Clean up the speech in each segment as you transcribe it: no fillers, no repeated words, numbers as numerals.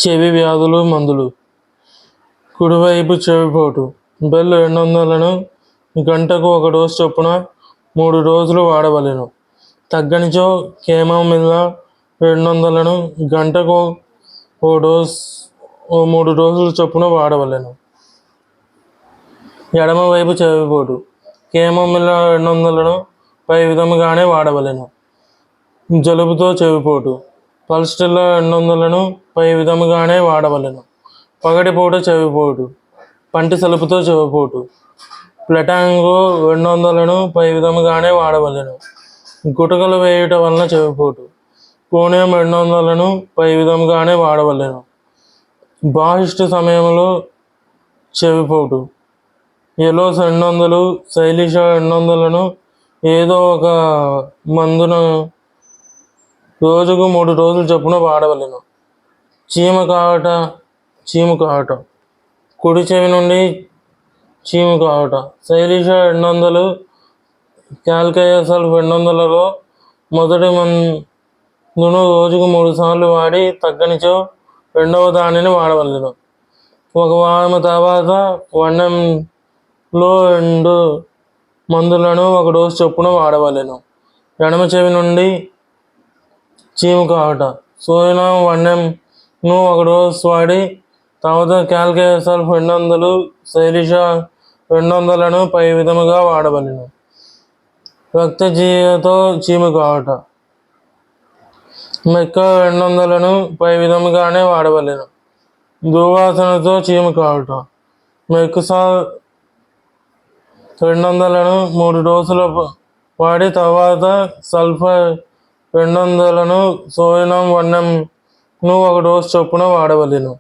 చెవి వ్యాధులు మందులు. కుడివైపు చెవిపోటు. బెల్ 200లను గంటకు 1 డోసు చొప్పున 3 రోజులు వాడవలెను. తగ్గనిచో కేమోమిల్ల 200లను గంటకు 3 రోజులు చొప్పున వాడవలెను. ఎడమవైపు చెవిపోటు. కేమోమిల్ల 200లను పై విధముగానే వాడవలెను. జలుబుతో చెవిపోటు. పల్స్టిల్లా 200లను పై విధముగానే వాడవలెను. పగటిపూట చెవిపోటు. పంటి సలుపుతో చెవిపోటు. ప్లెటాంగో 200లను పై విధముగానే వాడవలెను. గుటకలు వేయుట వలన చెవిపోటు. కోనియం 200లను పై విధముగానే వాడవలెను. బాహిష్ట సమయంలో చెవిపోటు. ఎలోస్ 200, శైలిష 200లను ఏదో ఒక మందును రోజుకు 3 రోజులు చొప్పున వాడవలెను. చీము కావట. కుడి చెవి నుండి చీము కావట. శైలిష 200, క్యాల్కయోసల్ఫ్ 200లలో మొదటి మందును రోజుకు 3 సార్లు వాడి తగ్గనిచో రెండవ దానిని వాడవలెను. 1 వారం తర్వాత 1 ml 2 మందులను 1 డోసు చొప్పున వాడవలెను. ఎడమ చెవి నుండి చీము కావట. సోయనం 1 ml 1 డోసు వాడి తర్వాత క్యాల్కయోసల్ఫ్ 200, శైలిష 200లను పై విధముగా వాడవలెను. రక్తజీయతో చీము కావట. మెక్క 200లను పై విధముగానే వాడవలెను. దుర్వాసనతో చీము కావట. మెక్సాల్ 200లను 3 డోసులు వాడి తర్వాత సల్ఫర్ 200లను సోయనం 1 ml 1 డోసు చొప్పున వాడవలెను.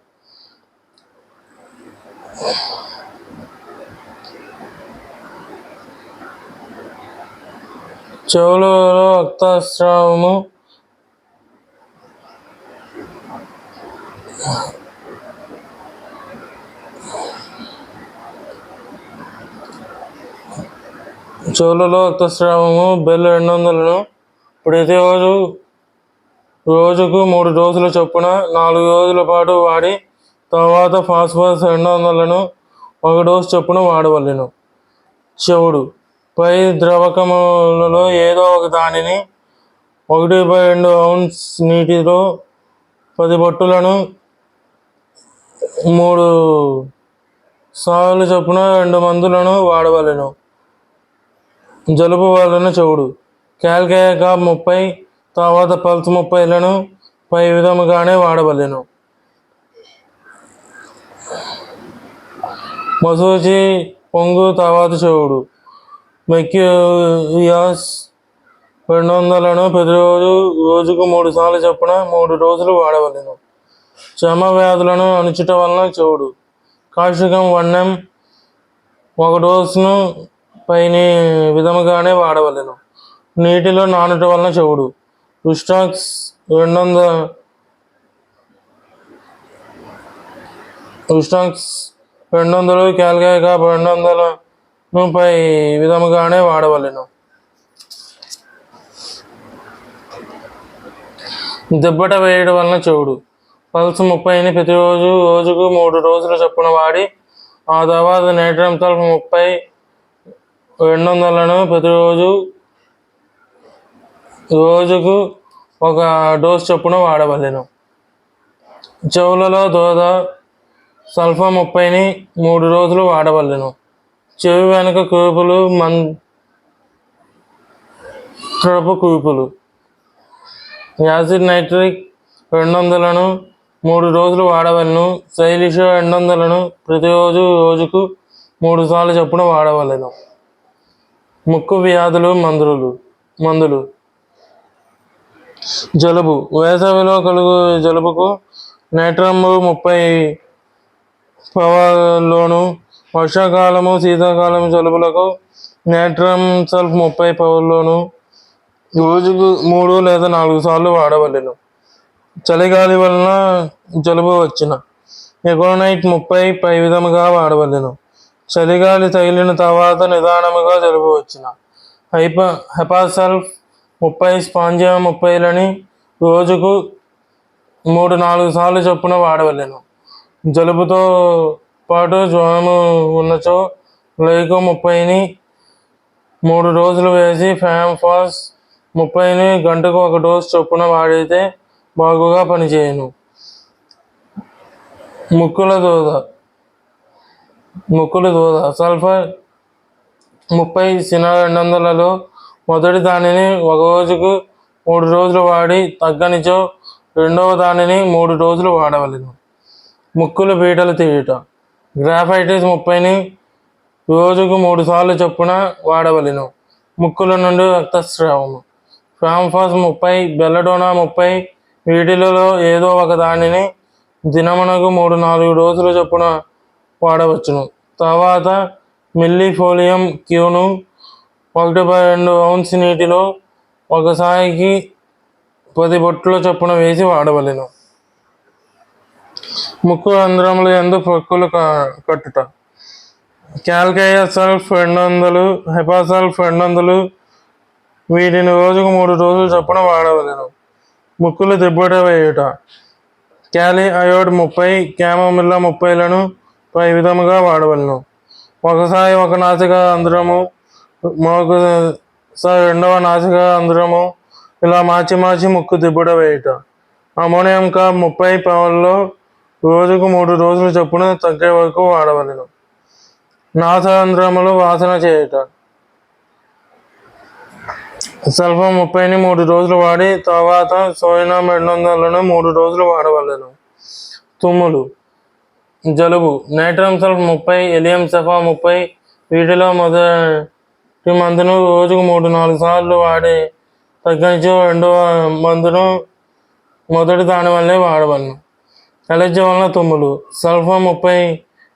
చెవులలో రక్తస్రావము. బెల్ 200లను ప్రతిరోజు రోజుకు 3 డోసుల చొప్పున 4 రోజుల పాటు వాడి తర్వాత ఫాస్ఫరస్ 200లను 1 డోసు చొప్పున వాడవలెను. చెవుడు. పై ద్రవకములలో ఏదో ఒక దానిని 1/2 ounce నీటిలో 10 బొట్టులను 3 సార్లు చొప్పున 2 మందులను వాడవలెను. జలుబు వలన చెవుడు. క్యాల్కయాకాప్ 30 తర్వాత పల్స్ 30లను పై విధముగానే వాడవలెను. మసూచి పొంగు తర్వాత చెవుడు. మెక్యూయాస్ 200లను ప్రతిరోజు రోజుకు 3 సార్లు చొప్పున 3 రోజులు వాడవలెను. చర్మ వ్యాధులను అణుచుట వలన చెవుడు. కాషికం 1 ml 1 డోసును పైని విధముగానే వాడవలెను. నీటిలో నానుట వలన చెవుడు. రుస్టాక్స్ 200, క్యాల్కయాకాప్ 200లను పై విధముగానే వాడవలెను. దెబ్బట వేయడం వలన చెవుడు. పల్స్ 30ని ప్రతిరోజు రోజుకు 3 రోజుల చొప్పున వాడి ఆ తర్వాత నేట్రమ్ సల్ఫ్ 30 200లను ప్రతిరోజు రోజుకు 1 డోసు చొప్పున వాడవలెను. చెవులలో దోద. సల్ఫర్ 30ని 3 రోజులు వాడవలెను. చెవి వెనుక కురుపులు, మంత్రపు కురుపులు. యాసిడ్ నైట్రిక్ 200లను 3 రోజులు వాడవలెను. శైలిష 200లను ప్రతిరోజు రోజుకు 3 సార్లు చొప్పున వాడవలెను. ముక్కు వ్యాధులు మందులు. జలుబు. వేసవిలో కలుగు జలుబుకు నేట్రమ్ 30 పవర్లోను. వర్షాకాలము శీతాకాలము జలుబులకు నేట్రమ్ సల్ఫ్ 30 పవర్లోను రోజుకు 3 లేదా 4 సార్లు వాడవలెను. చలిగాలి వలన జలుబు వచ్చిన ఎకోనైట్ 30 పై విధముగా వాడవలెను. చలిగాలి తగిలిన తర్వాత నిదానముగా జలుబు వచ్చిన హెపాసల్ఫ్ 30 స్పాంజియా 30లని రోజుకు 3-4 సార్లు చొప్పున వాడవలెను. జలుబుతో పాటు జ్వరము ఉన్నచో లైకో 30ని 3 రోజులు వేసి ఫ్యామ్ఫాస్ 30ని గంటకు 1 డోసు చొప్పున వాడితే బాగుగా పనిచేయును. ముక్కుల దూద సల్ఫర్ 30 సినా 200లలో మొదటి దానిని 1 రోజుకు 3 రోజులు వాడి తగ్గనిచో రెండవ దానిని 3 రోజులు వాడవలెను. ముక్కులు బీటలు తీయుట గ్రాఫైటిస్ 30ని రోజుకు 3 సార్లు చొప్పున వాడవలెను. ముక్కుల నుండి రక్తస్రావము ఫ్యామ్ఫాస్ 30 బెల్లడోనా 30 వీటిలలో ఏదో ఒక దానిని దినమునకు 3-4 రోజుల చొప్పున వాడవచ్చును. తర్వాత మిల్లీఫోలియం క్యూను 1/2 ఔన్స్ నీటిలో ఒకసారికి 10 బొట్టుల చొప్పున వేసి వాడవలెను. ముక్కు రంధ్రముల యందు పొక్కులు కట్టుట క్యాల్కేయ సల్ఫ్ 200 హెపాసల్ఫ్ 200 వీటిని రోజుకు 3 రోజులు చొప్పున వాడవలెను. ముక్కులు దిబ్బట వేయుట క్యాలి అయోడ్ 30 క్యామమిల్లా 30లను పై విధముగా వాడవలెను. ఒకసారి ఒక నాసిక అంధ్రము మరొకసారి రెండవ నాసిక అంధ్రము ఇలా మార్చి ముక్కు దిబ్బట వేయుట. అమోనియం కార్బ్ 30 పవన్లో రోజుకు 3 రోజులు చొప్పున తగ్గే వరకు వాడవలెను. నాసారంధ్రములు వాసన చేయుట సల్ఫర్ 30ని 3 రోజులు వాడి తర్వాత సోడియం 200లను 3 రోజులు వాడవలెను. తుమ్ములు జలుబు నైట్రమ్ సల్ఫ్ 30 ఎలియం సఫా 30 వీటిలో మొదటి మందును రోజుకు 3-4 సార్లు వాడి తగ్గనిచో రెండవ మందును మొదటి దాని వల్లే వాడవలెను. అలర్జీ వలన తుమ్ములు సల్ఫర్ 30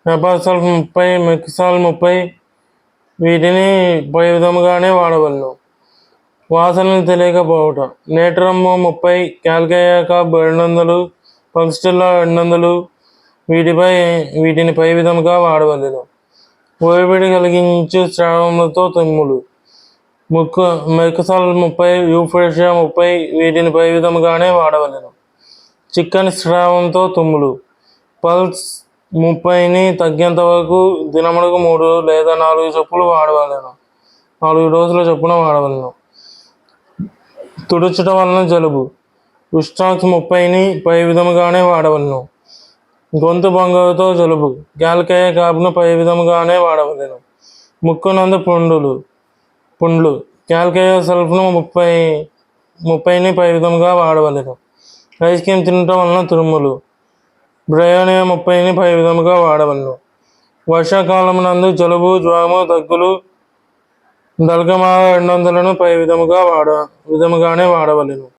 హెపాసల్ఫ్ 30 మెక్సాల్ 30 వీటిని పై విధముగానే వాడవలెను. వాసనలు తెలియకపోవట నేట్రమ్ 30 క్యాల్కేయ కార్బ్ 200 పల్స్టిల్లా 200 వీటిని పై విధముగా వాడవలెను. ఒత్తిడి కలిగించు స్రావములతో తుమ్ములు మెక్సాల్ 30 యూఫ్రేషియా 30 వీటిని పై విధముగానే వాడవలెను. చిక్కని స్రావంతో తుమ్ములు పల్స్ 30ని తగ్గేంత వరకు దినమునకు 3 లేదా 4 చొప్పులు వాడవలెను. 4 డోసుల చొప్పున వాడవలెను. తుడుచుట వలన జలుబు ఉస్టాక్స్ 30ని పై విధముగానే వాడవలెను. గొంతు బొంగతో జలుబు క్యాల్కేయ కార్బ్ను పై విధముగానే వాడవలెను. ముక్కునందు పుండ్లు క్యాల్కేయ సల్ఫ్ను 30ని పై విధముగా వాడవలెను. ఐస్ క్రీమ్ తినటం వలన తుమ్ములు బ్రయోనియా 30ని పై విధముగా వాడవలెను. వర్షాకాలమునందు జలుబు జ్వరము దగ్గులు దల్గమా 200లను పై విధముగానే వాడవలెను.